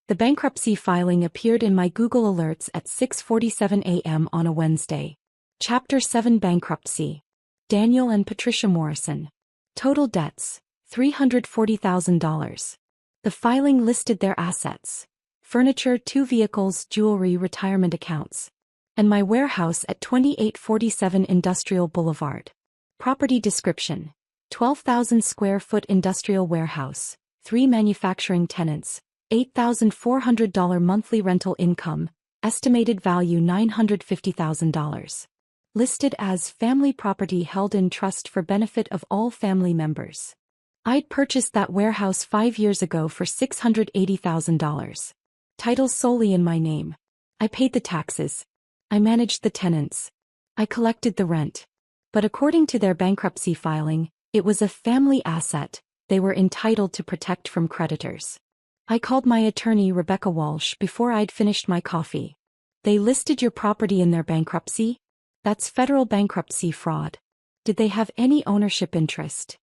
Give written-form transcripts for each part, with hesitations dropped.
The bankruptcy filing appeared in my Google Alerts at 6:47 a.m. on a Wednesday. Chapter 7 Bankruptcy. Daniel and Patricia Morrison. Total debts, $340,000. The filing listed their assets: furniture, 2 vehicles, jewelry, retirement accounts, and my warehouse at 2847 Industrial Boulevard. Property description: 12,000 square foot industrial warehouse, 3 manufacturing tenants, $8,400 monthly rental income, estimated value $950,000. Listed as family property held in trust for benefit of all family members. I'd purchased that warehouse 5 years ago for $680,000. Title solely in my name. I paid the taxes. I managed the tenants. I collected the rent. But according to their bankruptcy filing, it was a family asset they were entitled to protect from creditors. I called my attorney Rebecca Walsh before I'd finished my coffee. They listed your property in their bankruptcy? That's federal bankruptcy fraud. Did they have any ownership interest?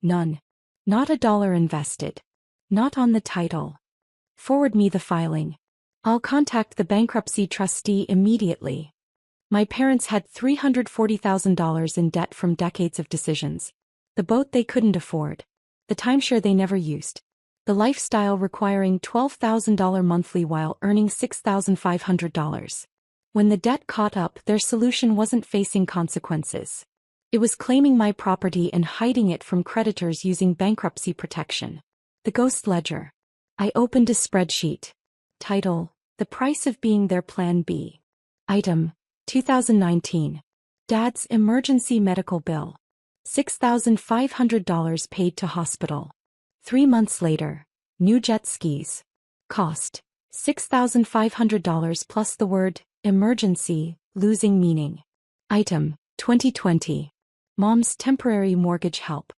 None. Not a dollar invested. Not on the title. Forward me the filing. I'll contact the bankruptcy trustee immediately. My parents had $340,000 in debt from decades of decisions. The boat they couldn't afford. The timeshare they never used. The lifestyle requiring $12,000 monthly while earning $6,500. When the debt caught up, their solution wasn't facing consequences. It was claiming my property and hiding it from creditors using bankruptcy protection. The ghost ledger. I opened a spreadsheet. Title: The price of being their Plan B. Item: 2019. Dad's emergency medical bill. $6,500 paid to hospital. 3 months later. New jet skis. Cost: $6,500 plus the word emergency, losing meaning. Item: 2020. Mom's temporary mortgage help.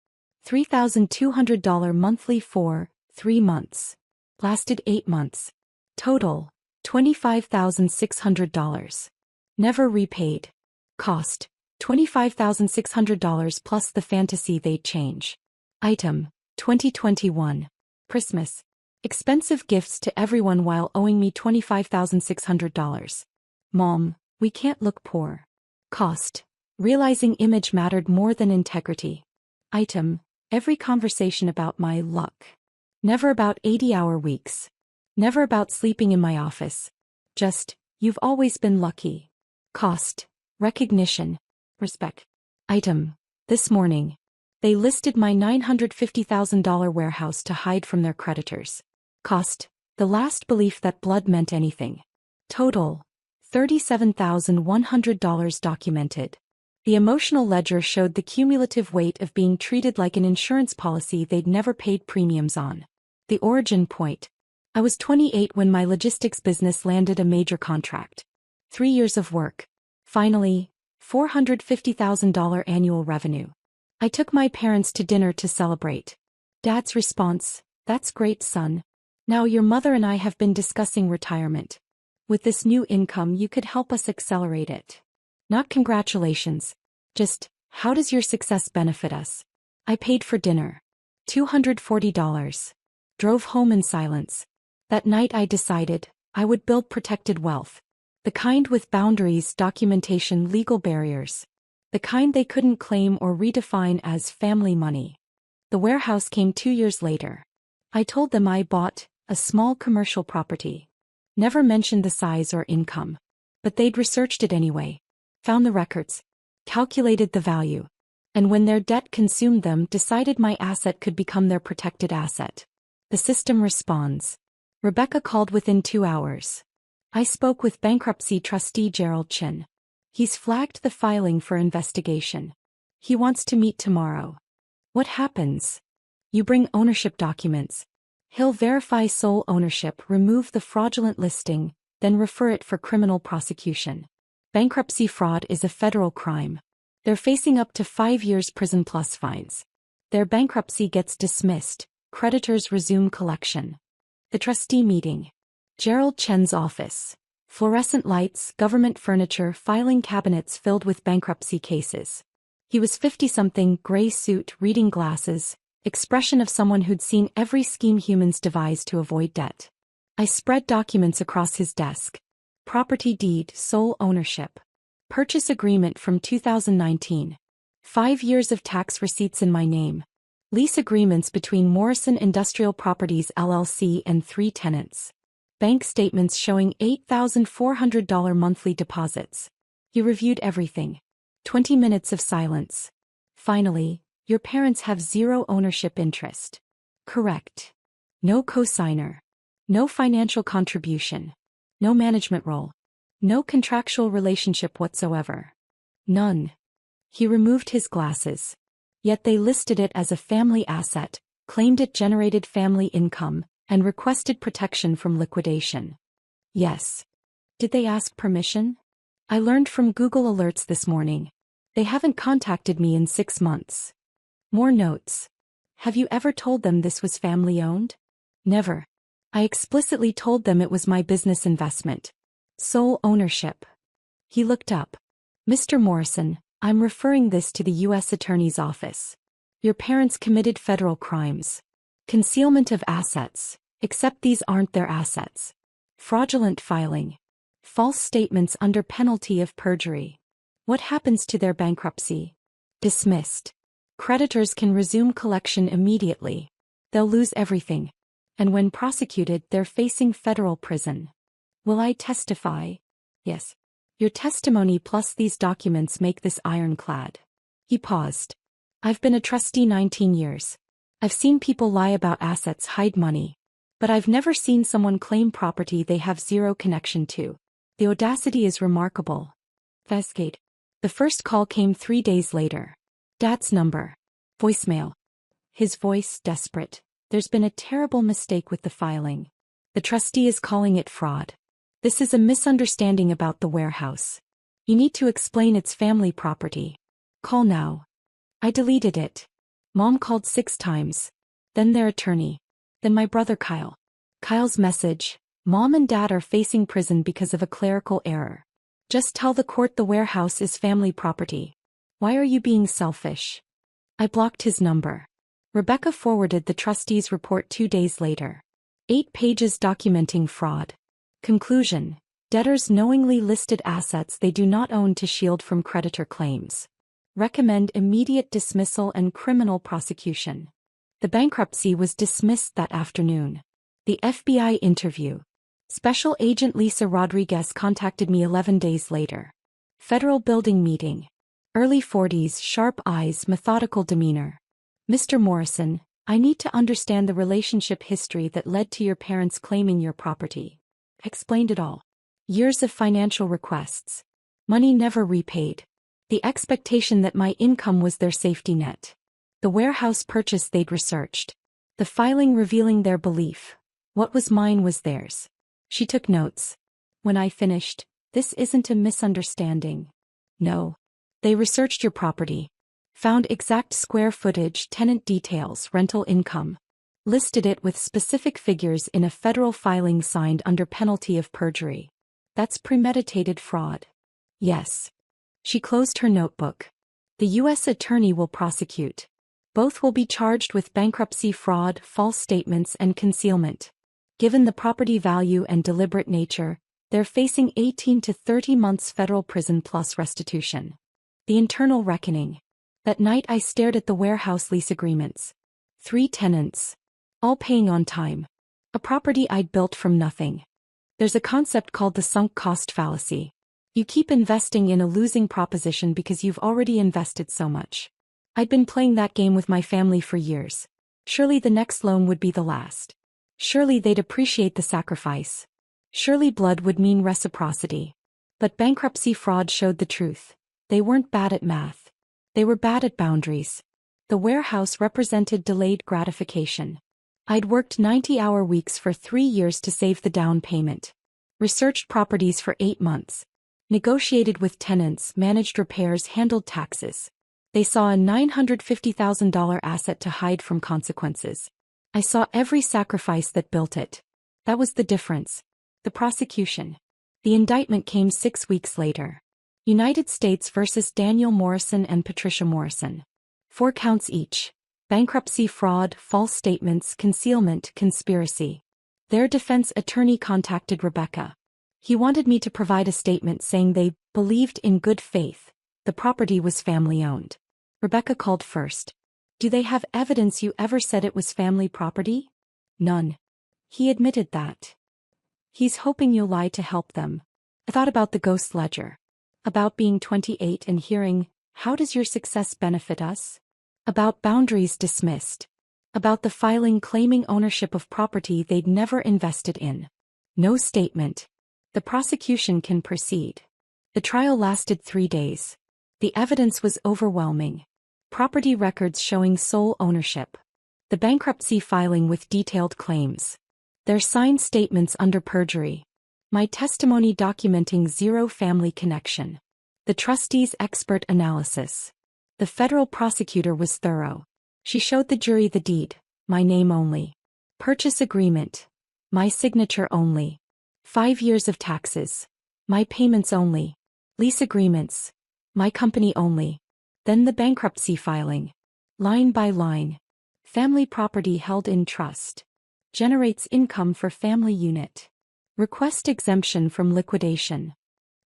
$3,200 monthly for 3 months. Lasted 8 months. Total: $25,600. Never repaid. Cost: $25,600 plus the fantasy they'd change. Item: 2021. Christmas. Expensive gifts to everyone while owing me $25,600. Mom, we can't look poor. Cost: realizing image mattered more than integrity. Item: every conversation about my luck. Never about 80-hour weeks. Never about sleeping in my office. Just, you've always been lucky. Cost: recognition. Respect. Item: this morning. They listed my $950,000 warehouse to hide from their creditors. Cost: the last belief that blood meant anything. Total: $37,100 documented. The emotional ledger showed the cumulative weight of being treated like an insurance policy they'd never paid premiums on. The origin point. I was 28 when my logistics business landed a major contract. 3 years of work. Finally, $450,000 annual revenue. I took my parents to dinner to celebrate. Dad's response: "That's great, son. Now your mother and I have been discussing retirement. With this new income you could help us accelerate it. Not congratulations. Just, how does your success benefit us?" I paid for dinner. $240. Drove home in silence. That night I decided I would build protected wealth. The kind with boundaries, documentation, legal barriers. The kind they couldn't claim or redefine as family money. The warehouse came 2 years later. I told them I bought a small commercial property. Never mentioned the size or income. But they'd researched it anyway. Found the records. Calculated the value. And when their debt consumed them, decided my asset could become their protected asset. The system responds. Rebecca called within 2 hours. I spoke with bankruptcy trustee Gerald Chin. He's flagged the filing for investigation. He wants to meet tomorrow. What happens? You bring ownership documents. He'll verify sole ownership, remove the fraudulent listing, then refer it for criminal prosecution. Bankruptcy fraud is a federal crime. They're facing up to 5 years prison plus fines. Their bankruptcy gets dismissed. Creditors resume collection. The trustee meeting. Gerald Chen's office. Fluorescent lights, government furniture, filing cabinets filled with bankruptcy cases. He was 50-something, gray suit, reading glasses, expression of someone who'd seen every scheme humans devise to avoid debt. I spread documents across his desk. Property deed, sole ownership. Purchase agreement from 2019. 5 years of tax receipts in my name. Lease agreements between Morrison Industrial Properties LLC and 3 tenants. Bank statements showing $8,400 monthly deposits. He reviewed everything. 20 minutes of silence. Finally, your parents have 0 ownership interest. Correct. No cosigner. No financial contribution. No management role. No contractual relationship whatsoever. None. He removed his glasses. Yet they listed it as a family asset, claimed it generated family income, and requested protection from liquidation. Yes. Did they ask permission? I learned from Google Alerts this morning. They haven't contacted me in 6 months. More notes. Have you ever told them this was family-owned? Never. I explicitly told them it was my business investment. Sole ownership. He looked up. Mr. Morrison, I'm referring this to the U.S. Attorney's Office. Your parents committed federal crimes. Concealment of assets, except these aren't their assets. Fraudulent filing. False statements under penalty of perjury. What happens to their bankruptcy? Dismissed. Creditors can resume collection immediately. They'll lose everything. And when prosecuted, they're facing federal prison. Will I testify? Yes. Your testimony plus these documents make this ironclad. He paused. I've been a trustee 19 years. I've seen people lie about assets, hide money. But I've never seen someone claim property they have 0 connection to. The audacity is remarkable. Cascade. The first call came 3 days later. Dad's number. Voicemail. His voice desperate. There's been a terrible mistake with the filing. The trustee is calling it fraud. This is a misunderstanding about the warehouse. You need to explain it's family property. Call now. I deleted it. Mom called 6 times. Then their attorney. Then my brother Kyle. Kyle's message. Mom and Dad are facing prison because of a clerical error. Just tell the court the warehouse is family property. Why are you being selfish? I blocked his number. Rebecca forwarded the trustee's report 2 days later. 8 pages documenting fraud. Conclusion. Debtors knowingly listed assets they do not own to shield from creditor claims. Recommend immediate dismissal and criminal prosecution. The bankruptcy was dismissed that afternoon. The FBI interview. Special Agent Lisa Rodriguez contacted me 11 days later. Federal building meeting. Early 40s, sharp eyes, methodical demeanor. Mr. Morrison, I need to understand the relationship history that led to your parents claiming your property. Explained it all. Years of financial requests. Money never repaid. The expectation that my income was their safety net. The warehouse purchase they'd researched. The filing revealing their belief. What was mine was theirs. She took notes. When I finished, this isn't a misunderstanding. No. They researched your property. Found exact square footage, tenant details, rental income. Listed it with specific figures in a federal filing signed under penalty of perjury. That's premeditated fraud. Yes. She closed her notebook. The U.S. attorney will prosecute. Both will be charged with bankruptcy fraud, false statements, and concealment. Given the property value and deliberate nature, they're facing 18 to 30 months federal prison plus restitution. The internal reckoning. That night I stared at the warehouse lease agreements. 3 tenants. All paying on time. A property I'd built from nothing. There's a concept called the sunk cost fallacy. You keep investing in a losing proposition because you've already invested so much. I'd been playing that game with my family for years. Surely the next loan would be the last. Surely they'd appreciate the sacrifice. Surely blood would mean reciprocity. But bankruptcy fraud showed the truth. They weren't bad at math. They were bad at boundaries. The warehouse represented delayed gratification. I'd worked 90-hour weeks for 3 years to save the down payment. Researched properties for 8 months. Negotiated with tenants, managed repairs, handled taxes. They saw a $950,000 asset to hide from consequences. I saw every sacrifice that built it. That was the difference. The prosecution. The indictment came 6 weeks later. United States versus Daniel Morrison and Patricia Morrison. 4 counts each. Bankruptcy fraud, false statements, concealment, conspiracy. Their defense attorney contacted Rebecca. He wanted me to provide a statement saying they believed in good faith the property was family-owned. Rebecca called first. Do they have evidence you ever said it was family property? None. He admitted that. He's hoping you'll lie to help them. I thought about the ghost ledger. About being 28 and hearing, how does your success benefit us? About boundaries dismissed. About the filing claiming ownership of property they'd never invested in. No statement. The prosecution can proceed. The trial lasted 3 days. The evidence was overwhelming. Property records showing sole ownership. The bankruptcy filing with detailed claims. Their signed statements under perjury. My testimony documenting zero family connection. The trustee's expert analysis. The federal prosecutor was thorough. She showed the jury the deed, my name only. Purchase agreement. My signature only. 5 years of taxes. My payments only. Lease agreements. My company only. Then the bankruptcy filing. Line by line. Family property held in trust. Generates income for family unit. Request exemption from liquidation.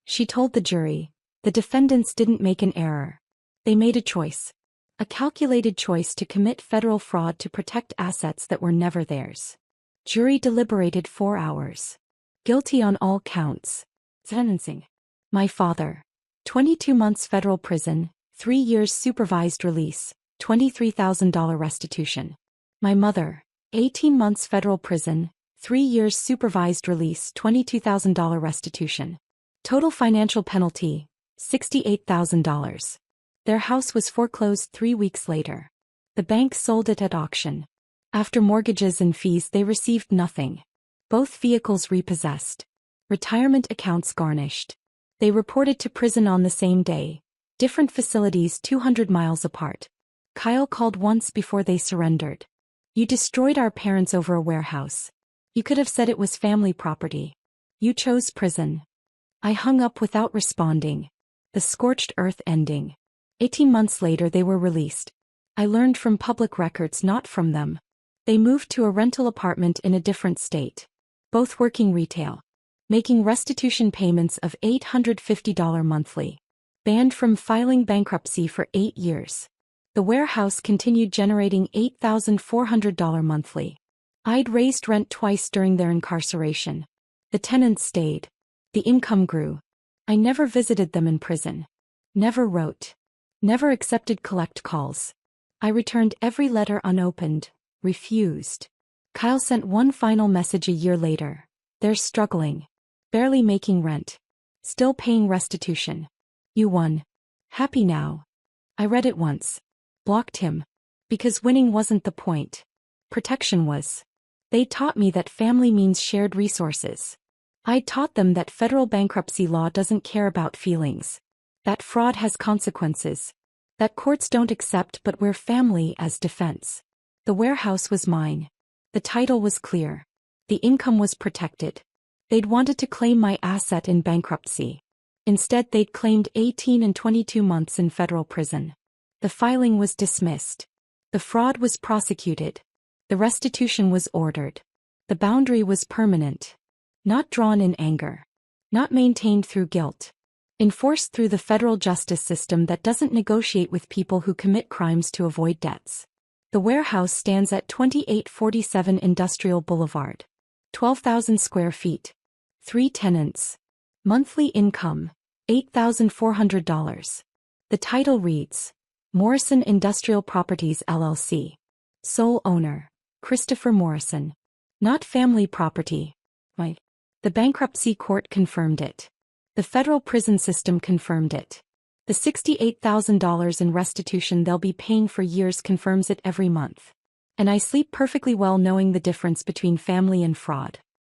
She told the jury, the defendants didn't make an error. They made a choice. A calculated choice to commit federal fraud to protect assets that were never theirs. Jury deliberated 4 hours. Guilty on all counts. Sentencing. My father. 22 months federal prison, 3 years supervised release, $23,000 restitution. My mother. 18 months federal prison, 3 years supervised release, $22,000 restitution. Total financial penalty, $68,000. Their house was foreclosed 3 weeks later. The bank sold it at auction. After mortgages and fees they received nothing. Both vehicles repossessed. Retirement accounts garnished. They reported to prison on the same day. Different facilities 200 miles apart. Kyle called once before they surrendered. You destroyed our parents over a warehouse. You could have said it was family property. You chose prison. I hung up without responding. The scorched earth ending. 18 months later they were released. I learned from public records, not from them. They moved to a rental apartment in a different state. Both working retail. Making restitution payments of $850 monthly. Banned from filing bankruptcy for 8 years. The warehouse continued generating $8,400 monthly. I'd raised rent twice during their incarceration. The tenants stayed. The income grew. I never visited them in prison. Never wrote. Never accepted collect calls. I returned every letter unopened. Refused. Kyle sent one final message a year later. They're struggling. Barely making rent. Still paying restitution. You won. Happy now. I read it once. Blocked him. Because winning wasn't the point. Protection was. They taught me that family means shared resources. I taught them that federal bankruptcy law doesn't care about feelings. That fraud has consequences. That courts don't accept but we're family as defense. The warehouse was mine. The title was clear. The income was protected. They'd wanted to claim my asset in bankruptcy. Instead they'd claimed 18 and 22 months in federal prison. The filing was dismissed. The fraud was prosecuted. The restitution was ordered. The boundary was permanent. Not drawn in anger. Not maintained through guilt. Enforced through the federal justice system that doesn't negotiate with people who commit crimes to avoid debts. The warehouse stands at 2847 Industrial Boulevard. 12,000 square feet. 3 tenants. Monthly income, $8,400. The title reads, Morrison Industrial Properties LLC. Sole owner, Christopher Morrison. Not family property. Right. The bankruptcy court confirmed it. The federal prison system confirmed it. The $68,000 in restitution they'll be paying for years confirms it every month. And I sleep perfectly well knowing the difference between family and fraud.